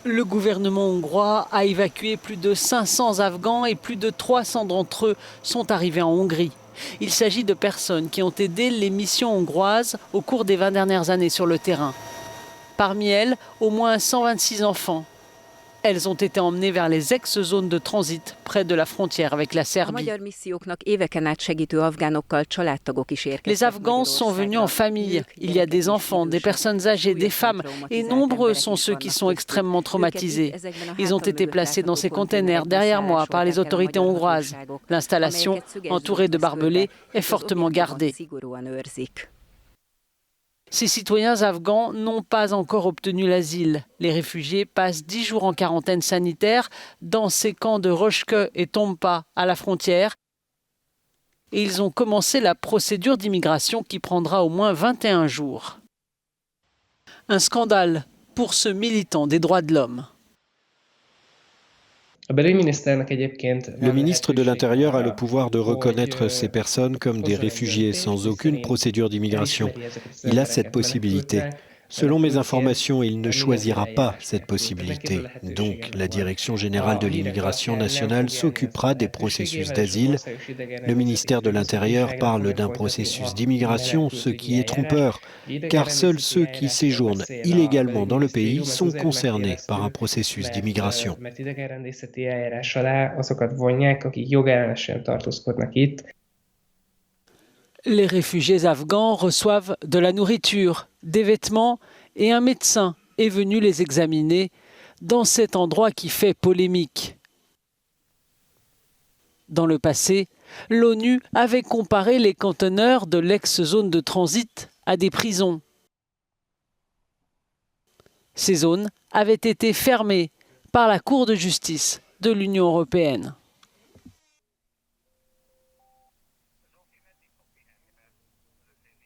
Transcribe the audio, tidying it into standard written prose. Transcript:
Le gouvernement hongrois a évacué plus de 500 Afghans et plus de 300 d'entre eux sont arrivés en Hongrie. Il s'agit de personnes qui ont aidé les missions hongroises au cours des 20 dernières années sur le terrain. Parmi elles, au moins 126 enfants. Elles ont été emmenées vers les ex-zones de transit près de la frontière avec la Serbie. Les Afghans sont venus en famille. Il y a des enfants, des personnes âgées, des femmes et nombreux sont ceux qui sont extrêmement traumatisés. Ils ont été placés dans ces containers derrière moi par les autorités hongroises. L'installation, entourée de barbelés, est fortement gardée. Ces citoyens afghans n'ont pas encore obtenu l'asile. Les réfugiés passent 10 jours en quarantaine sanitaire dans ces camps de Rochke et Tompa à la frontière. Et ils ont commencé la procédure d'immigration qui prendra au moins 21 jours. Un scandale pour ce militant des droits de l'homme. Le ministre de l'Intérieur a le pouvoir de reconnaître ces personnes comme des réfugiés sans aucune procédure d'immigration. Il a cette possibilité. Selon mes informations, il ne choisira pas cette possibilité. Donc, la Direction générale de l'immigration nationale s'occupera des processus d'asile. Le ministère de l'Intérieur parle d'un processus d'immigration, ce qui est trompeur, car seuls ceux qui séjournent illégalement dans le pays sont concernés par un processus d'immigration. Les réfugiés afghans reçoivent de la nourriture, des vêtements et un médecin est venu les examiner dans cet endroit qui fait polémique. Dans le passé, l'ONU avait comparé les conteneurs de l'ex-zone de transit à des prisons. Ces zones avaient été fermées par la Cour de justice de l'Union européenne.